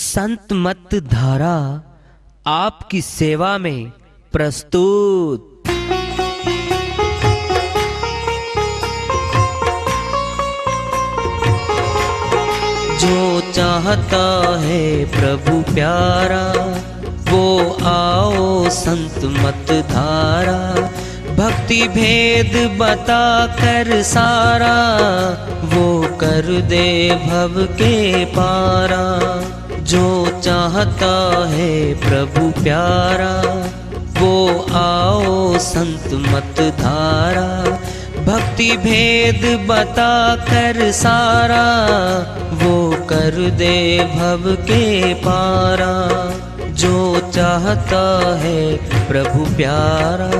संत मत धारा आपकी सेवा में प्रस्तुत। जो चाहता है प्रभु प्यारा वो आओ संत मत धारा। भक्ति भेद बता कर सारा वो कर दे भव के पारा। जो चाहता है प्रभु प्यारा वो आओ संत मत धारा। भक्ति भेद बता कर सारा वो कर दे भव के पारा। जो चाहता है प्रभु प्यारा।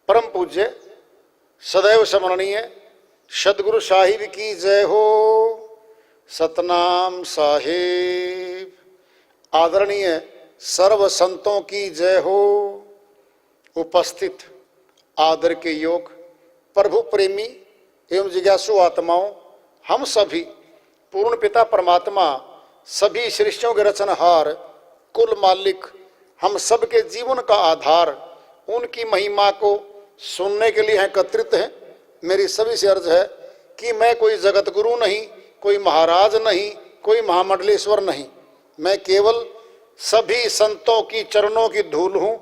परम पूज्य सदैव स्मरणीय सदगुरु साहिब की जय हो। सतनाम साहिब। आदरणीय सर्व संतों की जय हो। उपस्थित आदर के योग प्रभु प्रेमी एवं जिज्ञासु आत्माओं, हम सभी पूर्ण पिता परमात्मा सभी सृष्टियों के रचनहार कुल मालिक हम सबके जीवन का आधार उनकी महिमा को सुनने के लिए एकत्रित हैं। मेरी सभी से अर्ज है कि मैं कोई जगत गुरु नहीं, कोई महाराज नहीं, कोई महामंडलेश्वर नहीं। मैं केवल सभी संतों की चरणों की धूल हूँ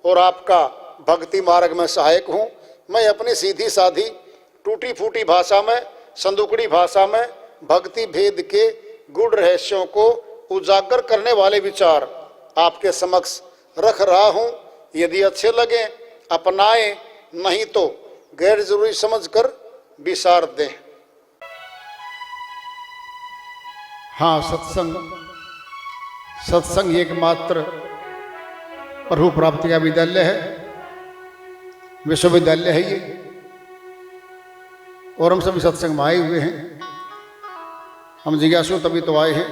और आपका भक्ति मार्ग में सहायक हूँ। मैं अपनी सीधी साधी टूटी फूटी भाषा में, संदुकड़ी भाषा में भक्ति भेद के गूढ़ रहस्यों को उजागर करने वाले विचार आपके समक्ष रख रहा हूँ। यदि अच्छे लगे अपनाएं, नहीं तो गैर जरूरी समझकर विसार दें। हाँ, सत्संग एकमात्र प्रभु प्राप्ति का विद्यालय है, विश्वविद्यालय है ये। और हम सभी सत्संग में आए हुए हैं। हम जिज्ञासु तभी तो आए हैं।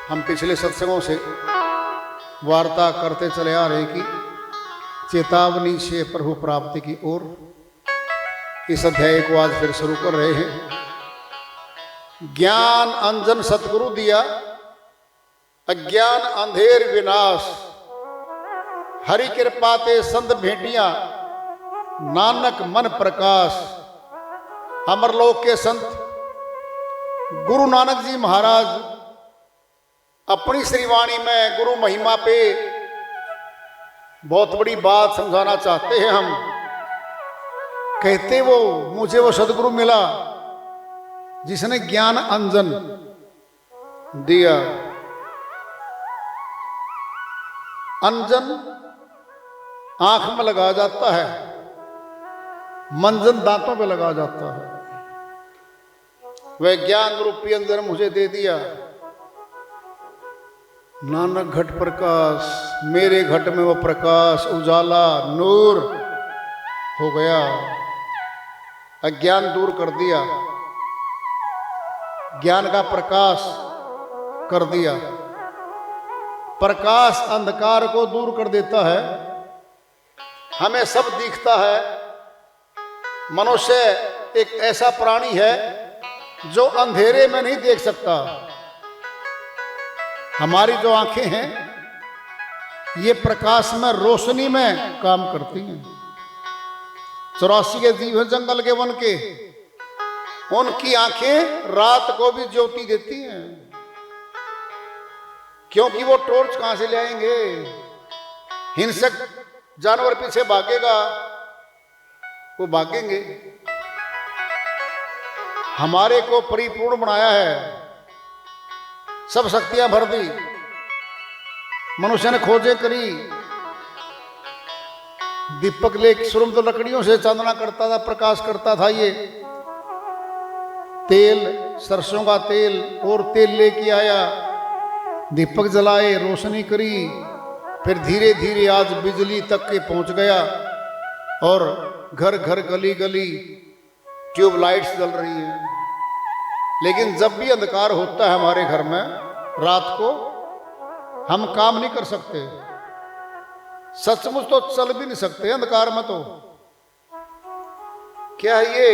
हम पिछले सत्संगों से वार्ता करते चले आ रहे कि चेतावनी से प्रभु प्राप्ति की ओर इस अध्याय को आज फिर शुरू कर रहे हैं। ज्ञान अंजन सतगुरु दिया, अज्ञान अंधेर विनाश। हरि कृपा ते संत भेटियां, नानक मन प्रकाश। अमरलोक के संत गुरु नानक जी महाराज अपनी श्रीवाणी में गुरु महिमा पे बहुत बड़ी बात समझाना चाहते हैं। हम कहते मुझे वो सदगुरु मिला जिसने ज्ञान अंजन दिया। अंजन आंख में लगा जाता है, मंजन दांतों पे लगा जाता है। वह ज्ञान रूपी अंजन मुझे दे दिया। नानक घट प्रकाश, मेरे घट में वो प्रकाश उजाला नूर हो गया। अज्ञान दूर कर दिया, ज्ञान का प्रकाश कर दिया। प्रकाश अंधकार को दूर कर देता है। हमें सब दिखता है। मनुष्य एक ऐसा प्राणी है जो अंधेरे में नहीं देख सकता। हमारी जो आंखें हैं ये प्रकाश में, रोशनी में काम करती हैं। 84 के जीव हैं जंगल के वन के, उनकी आंखें रात को भी ज्योति देती हैं। क्योंकि वो टॉर्च कहां से ले आएंगे? हिंसक जानवर पीछे भागेगा, वो भागेंगे। हमारे को परिपूर्ण बनाया है, सब शक्तियां भर दी। मनुष्य ने खोजें करी। दीपक ले शुरू में तो लकड़ियों से चांदना करता था, प्रकाश करता था। ये तेल, सरसों का तेल और तेल लेके आया, दीपक जलाए, रोशनी करी, फिर धीरे धीरे आज बिजली तक के पहुंच गया और घर घर गली गली ट्यूबलाइट्स जल रही हैं। लेकिन जब भी अंधकार होता है हमारे घर में रात को, हम काम नहीं कर सकते, सचमुच तो चल भी नहीं सकते अंधकार में। तो क्या ये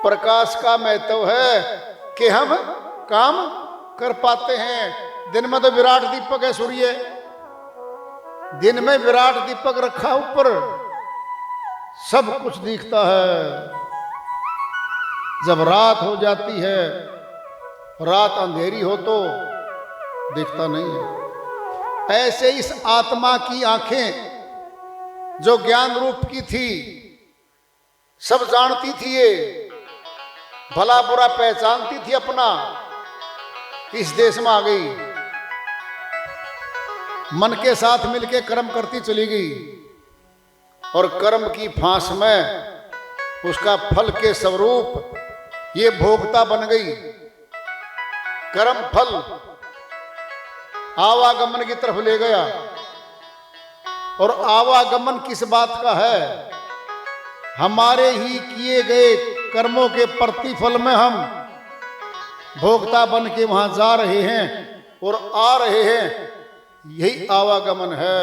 प्रकाश का महत्व है कि हम काम कर पाते हैं? दिन में तो विराट दीपक है सूर्य, दिन में विराट दीपक रखा ऊपर, सब कुछ दिखता है। जब रात हो जाती है, रात अंधेरी हो तो दिखता नहीं है। ऐसे इस आत्मा की आंखें जो ज्ञान रूप की थी, सब जानती थी, ये भला बुरा पहचानती थी अपना, इस देश में आ गई, मन के साथ मिलके कर्म करती चली गई और कर्म की फांस में उसका फल के स्वरूप ये भोक्ता बन गई। कर्म फल आवागमन की तरफ ले गया, और आवागमन किस बात का है? हमारे ही किए गए कर्मों के प्रतिफल में हम भोक्ता बन के वहां जा रहे हैं और आ रहे हैं, यही आवागमन है।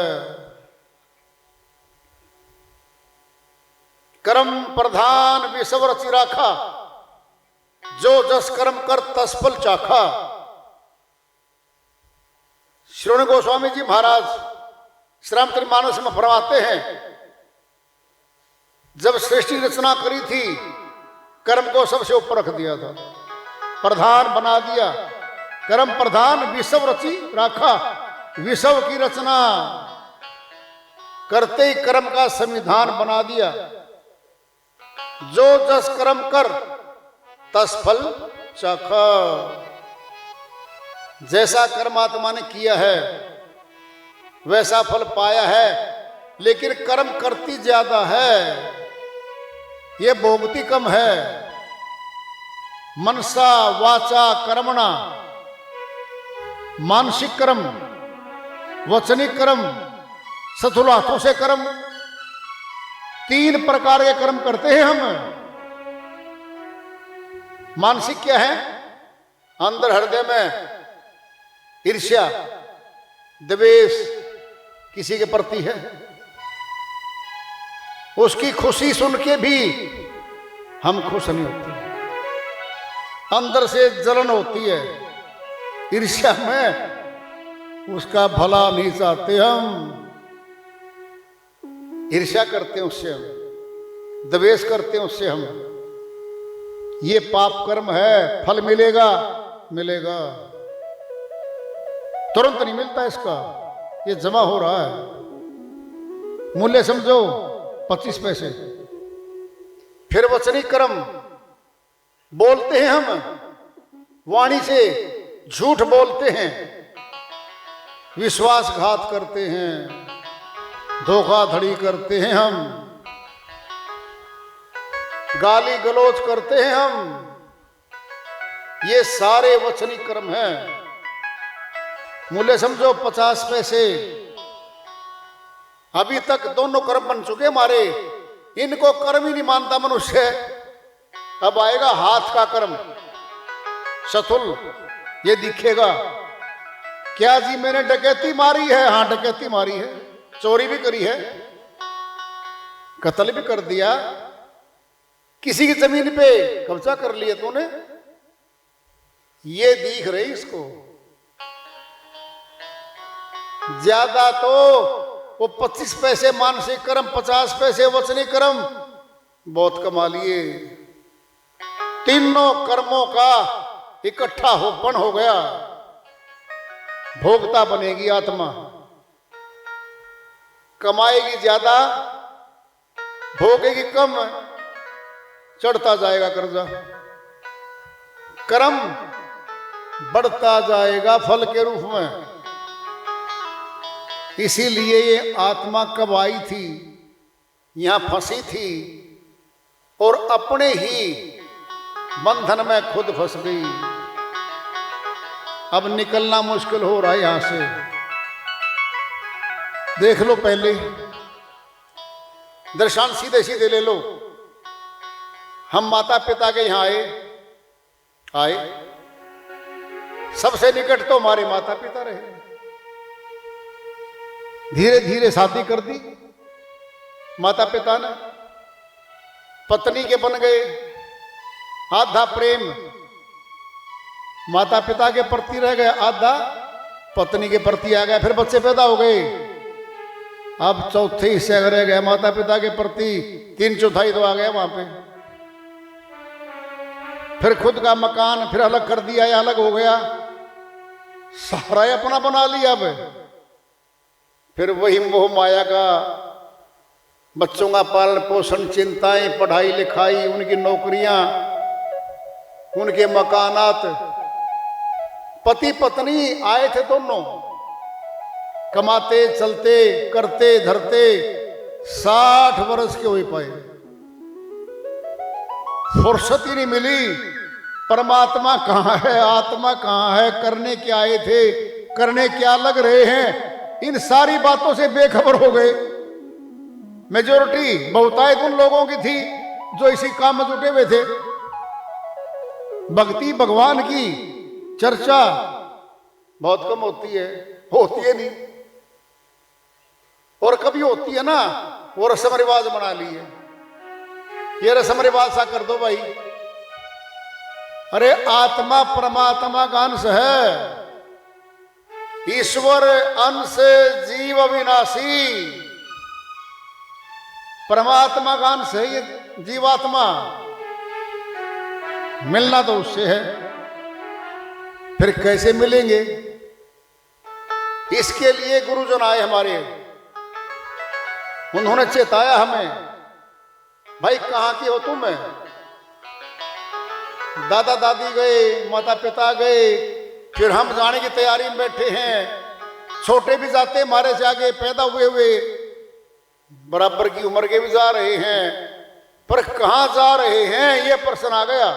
कर्म प्रधान विषव रचि राखा, जो जस कर्म कर तस फल चाखा। श्रवण गोस्वामी जी महाराज श्री रामचरितमानस में फरमाते हैं, जब सृष्टि रचना करी थी, कर्म को सबसे ऊपर रख दिया था, प्रधान बना दिया। कर्म प्रधान विषव रचि राखा, विषव की रचना करते ही कर्म का संविधान बना दिया। जो जस कर्म कर तस फल चाखा। जैसा कर्म आत्मा ने किया है वैसा फल पाया है, लेकिन कर्म करती ज्यादा है, ये भोगती कम है। मनसा वाचा कर्मणा, मानसिक कर्म, वचनिक कर्म, स्थूल हाथों से कर्म, 3 प्रकार के कर्म करते हैं हम। मानसिक क्या है? अंदर हृदय में ईर्ष्या, द्वेष किसी के प्रति है, उसकी खुशी सुन के भी हम खुश नहीं होते, अंदर से जलन होती है, ईर्ष्या में उसका भला नहीं चाहते, हम ईर्ष्या करते हैं उससे, हम द्वेष करते हैं उससे। हम ये पाप कर्म है, फल मिलेगा मिलेगा, तुरंत नहीं मिलता इसका, ये जमा हो रहा है। मूल्य समझो 25 पैसे। फिर वचनिक कर्म, बोलते हैं हम, वाणी से झूठ बोलते हैं, विश्वासघात करते हैं, धोखाधड़ी करते हैं हम, गाली गलौज करते हैं हम, ये सारे वचनिक कर्म हैं। मूल्य समझो 50 पैसे। अभी तक दोनों कर्म बन चुके हमारे, इनको कर्म ही नहीं मानता मनुष्य। अब आएगा हाथ का कर्म, शतुल, ये दिखेगा। क्या जी मैंने डकैती मारी है? हाँ डकैती मारी है, चोरी भी करी है, कत्ल भी कर दिया, किसी की जमीन पे कब्जा कर लिया तूने, ये दिख रही इसको। ज्यादा तो वो 25 पैसे मानसिक कर्म, 50 पैसे वचनिक कर्म, बहुत कमा लिए। तीनों कर्मों का इकट्ठा होपन हो गया, भोक्ता बनेगी आत्मा। कमाएगी ज्यादा, भोगेगी कम, चढ़ता जाएगा कर्जा, कर्म बढ़ता जाएगा फल के रूप में। इसीलिए ये आत्मा कब आई थी, यहां फंसी थी और अपने ही बंधन में खुद फंस गई, अब निकलना मुश्किल हो रहा है यहां से। देख लो, पहले दर्शन सीधे सीधे ले लो। हम माता पिता के यहां आए, सबसे निकट तो हमारे माता पिता रहे। धीरे धीरे शादी कर दी माता पिता ने, पत्नी के बन गए। आधा प्रेम माता पिता के प्रति रह गया, आधा पत्नी के प्रति आ गया। फिर बच्चे पैदा हो गए, अब चौथे हिस्से रह गया माता पिता के प्रति, 3/4 तो आ गया वहां पे। फिर खुद का मकान फिर अलग कर दिया या अलग हो गया, सारा अपना बना लिया। अब फिर वही मोह माया का, बच्चों का पालन पोषण, चिंताएं, पढ़ाई लिखाई, उनकी नौकरियां, उनके मकानात। पति पत्नी आए थे दोनों, कमाते चलते करते धरते 60 वर्ष के हो पाए, फुर्सत ही नहीं मिली। परमात्मा कहाँ है, आत्मा कहाँ है, करने क्या आए थे, करने क्या लग रहे हैं, इन सारी बातों से बेखबर हो गए। मेजोरिटी बहुतायत उन लोगों की थी जो इसी काम में जुटे हुए थे। भक्ति भगवान की चर्चा बहुत कम होती है नहीं, और कभी होती है ना, वो रस्म रिवाज बना ली है। ये रस्म रिवाज सा कर दो भाई। अरे आत्मा परमात्मा का अंश है, ईश्वर अंश जीव अविनाशी, परमात्मा का अंश है ये जीवात्मा, मिलना तो उससे है। फिर कैसे मिलेंगे? इसके लिए गुरुजन आए हमारे, उन्होंने चेताया हमें, भाई कहां की हो तुम? दादा दादी गए, माता पिता गए, फिर हम जाने की तैयारी में बैठे हैं। छोटे भी जाते हमारे से आगे, पैदा हुए बराबर की उम्र के भी जा रहे हैं, पर कहां जा रहे हैं ये प्रश्न आ गया।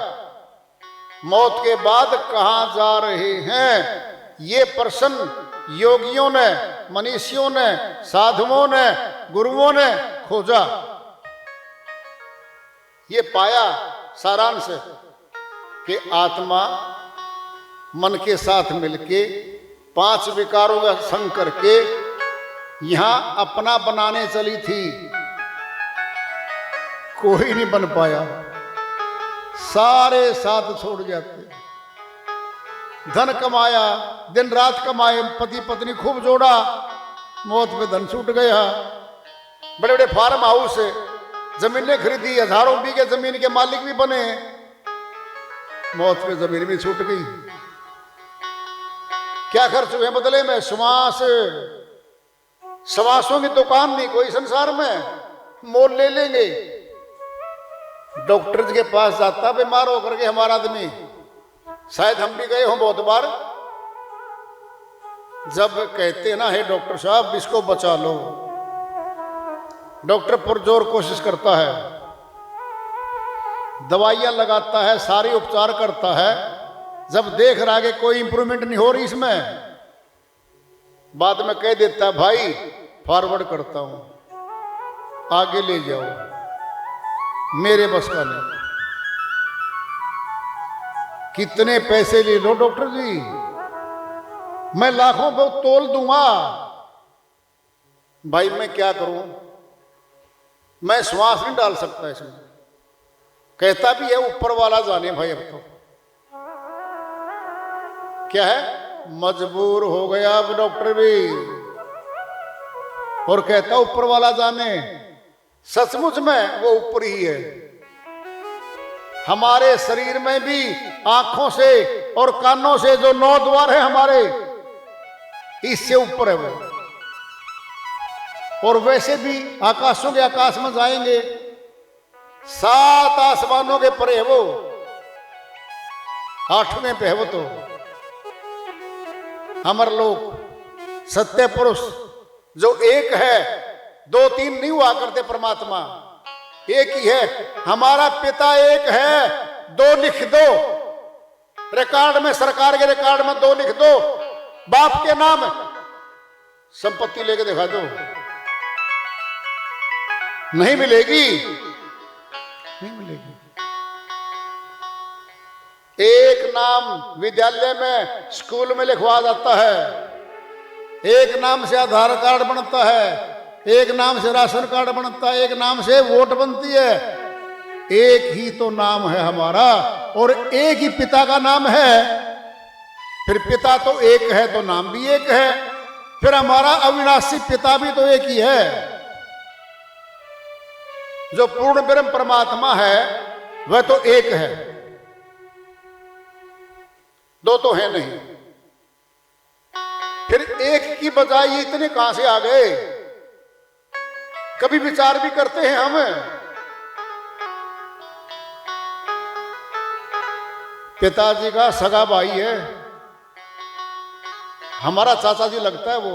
मौत के बाद कहां जा रहे हैं ये प्रश्न योगियों ने, मनीषियों ने, साधुओं ने, गुरुओं ने खोजा। ये पाया सारांश कि आत्मा मन के साथ मिलके 5 विकारों का संग करके यहां अपना बनाने चली थी, कोई नहीं बन पाया, सारे साथ छोड़ जाते। धन कमाया, दिन रात कमाए, पति पत्नी खूब जोड़ा, मौत पे धन छूट गया। बड़े बड़े फार्म हाउस, जमीनें खरीदी, हजारों बीघे जमीन के मालिक भी बने, मौत पे जमीन भी छूट गई। क्या खर्च हुए बदले में? श्वासों की दुकान नहीं कोई संसार में, मोल ले लेंगे। डॉक्टर के पास जाता बीमार होकर के हमारा आदमी, शायद हम भी गए हों बहुत बार। जब कहते ना, है डॉक्टर साहब इसको बचा लो, डॉक्टर पुरजोर कोशिश करता है, दवाइयां लगाता है, सारी उपचार करता है। जब देख रहा है कि कोई इंप्रूवमेंट नहीं हो रही इसमें, बाद में कह देता है भाई फॉरवर्ड करता हूं, आगे ले जाओ, मेरे बस का नहीं। कितने पैसे ले लो डॉक्टर जी, मैं लाखों पे तोल दूंगा। भाई मैं क्या करूं, मैं श्वास नहीं डाल सकता इसमें। कहता भी है ऊपर वाला जाने भाई, अब तो क्या है, मजबूर हो गया अब डॉक्टर भी, और कहता ऊपर वाला जाने। सचमुच में वो ऊपर ही है। हमारे शरीर में भी आंखों से और कानों से जो 9 द्वार है हमारे, इससे ऊपर है वो। और वैसे भी आकाशों के आकाश में जाएंगे, 7 आसमानों के परे है वो, 8वें पे है वो। तो अमर लोक, सत्य पुरुष जो एक है, 2-3 नहीं हुआ करते, परमात्मा एक ही है। हमारा पिता एक है, 2 2 लिख दो, रिकॉर्ड में, सरकार के रिकॉर्ड में 2 लिख दो, बाप के नाम संपत्ति लेके दिखा दो, नहीं मिलेगी, नहीं मिलेगी। एक नाम विद्यालय में, स्कूल में लिखवा जाता है, एक नाम से आधार कार्ड बनता है, एक नाम से राशन कार्ड बनता है, एक नाम से वोट बनती है। एक ही तो नाम है हमारा और एक ही पिता का नाम है। फिर पिता तो एक है तो नाम भी एक है, फिर हमारा अविनाशी पिता भी तो एक ही है। जो पूर्ण ब्रह्म परमात्मा है वह तो एक है, 2 तो है नहीं। फिर एक की बजाय ये इतने कहां से आ गए? कभी विचार भी करते हैं हम? पिताजी का सगा भाई है, हमारा चाचा जी लगता है वो,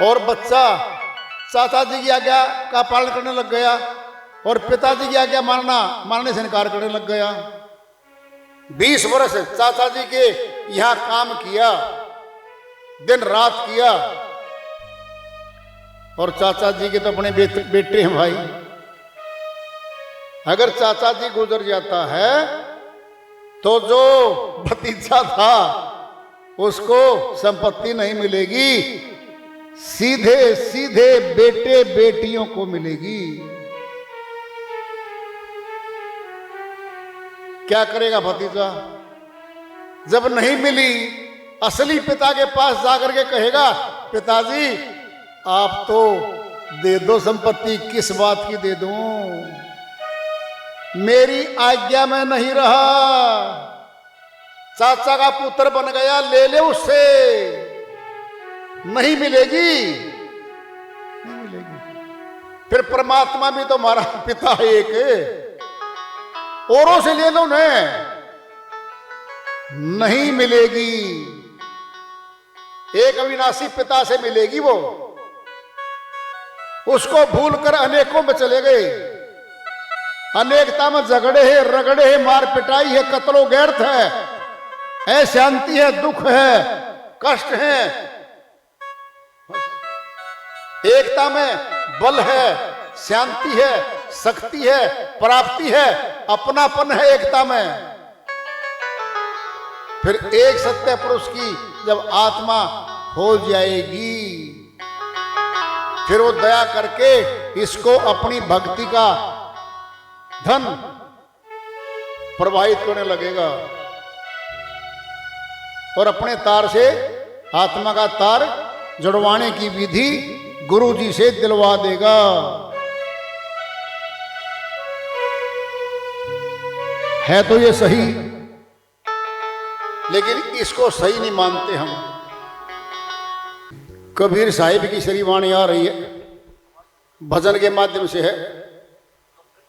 और बच्चा चाचा जी की आज्ञा का पालन करने लग गया और पिताजी की आज्ञा मानने से इनकार करने लग गया। 20 वर्ष चाचा जी के यहां काम किया, दिन रात किया, और चाचा जी के तो अपने बेटे हैं भाई। अगर चाचा जी गुजर जाता है तो जो भतीजा था उसको संपत्ति नहीं मिलेगी, सीधे सीधे बेटे बेटियों को मिलेगी। क्या करेगा भतीजा? जब नहीं मिली, असली पिता के पास जाकर के कहेगा, पिताजी आप तो दे दो संपत्ति, किस बात की दे दूं, मेरी आज्ञा में नहीं रहा, चाचा का पुत्र बन गया, ले ले उससे, नहीं मिलेगी, नहीं मिलेगी। फिर परमात्मा भी तो हमारा पिता है एक, औरों से ले लो न, नहीं मिलेगी। एक अविनाशी पिता से मिलेगी वो, उसको भूलकर अनेकों में चले गए। अनेकता में झगड़े है, रगड़े है, मार पिटाई है, कत्लो गैरत है, शांति है, दुख है, कष्ट है। एकता में बल है, शांति है, शक्ति है, प्राप्ति है, अपनापन है एकता में। फिर एक सत्य पुरुष की जब आत्मा हो जाएगी, फिर वो दया करके इसको अपनी भक्ति का धन प्रवाहित करने लगेगा और अपने तार से आत्मा का तार जुड़वाने की विधि गुरु जी से दिलवा देगा। है तो ये सही, लेकिन इसको सही नहीं मानते हम। कबीर साहिब की श्रीवाणी आ रही है, भजन के माध्यम से है,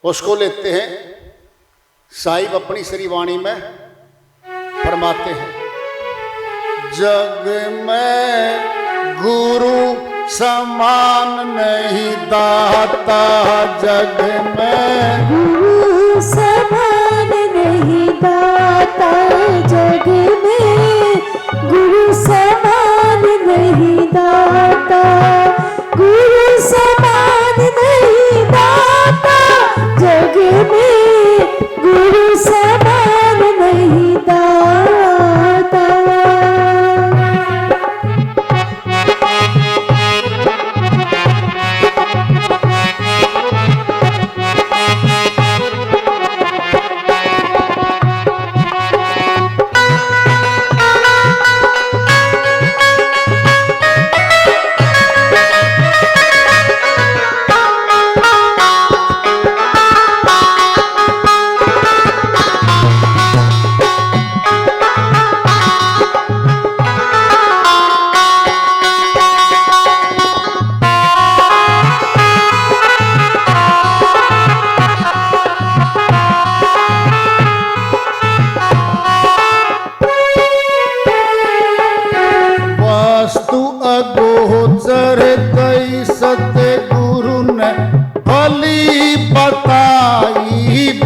उसको लेते हैं। साहिब अपनी श्रीवाणी में फरमाते हैं, जग में गुरु समान नहीं दाता, जग में गुरु समान नहीं दाता, जग में गुरु समान नहीं दाता, गुरु समान नहीं दाता, जग में गुरु समान नहीं दाता।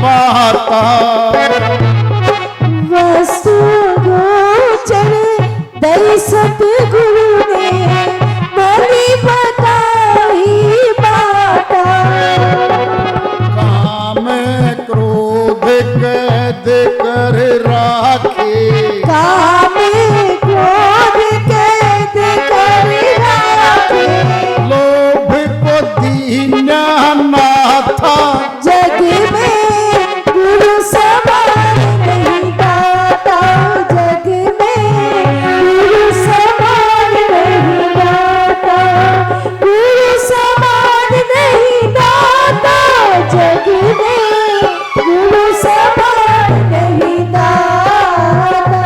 पाता। वस्तु गोचर दई सतगुरु ने भली बताई बाता। काम क्रोध कैद कर राखे, काम क्रोध कैद कर राखे। लोभ को दीना ना था, जग में गुरु समान नहीं दाता। जग में गुरु समान नहीं दाता। गुरु समान नहीं दाता। जग में गुरु समान नहीं दाता।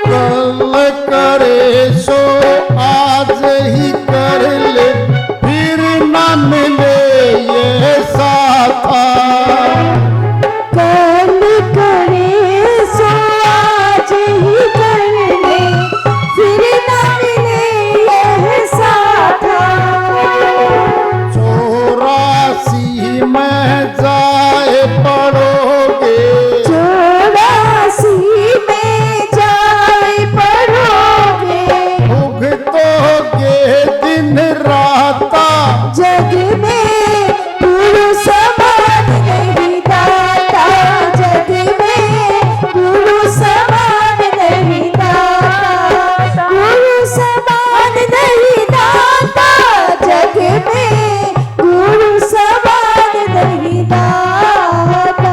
कल करे सो आज ही कर ले, फिर न मिले ये साथा। कल करे सो आज ही कर ले, फिर न मिले यह साथा। 84 में जाए पड़ोगे, 84 में जाए पड़ोगे। भुगतोगे दिन राता। जग में गुरु समान नहीं दाता। जग में गुरु समान नहीं दाता। गुरु समान नहीं दाता। जग में गुरु समान नहीं दाता।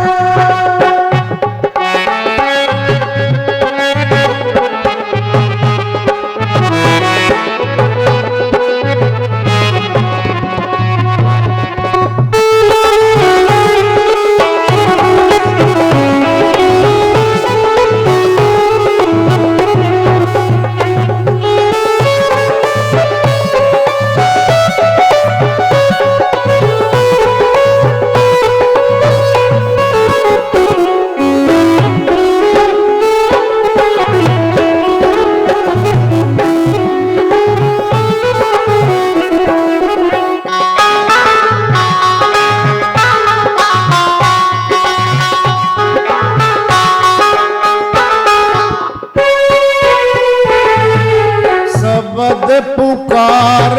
शब्द पुकार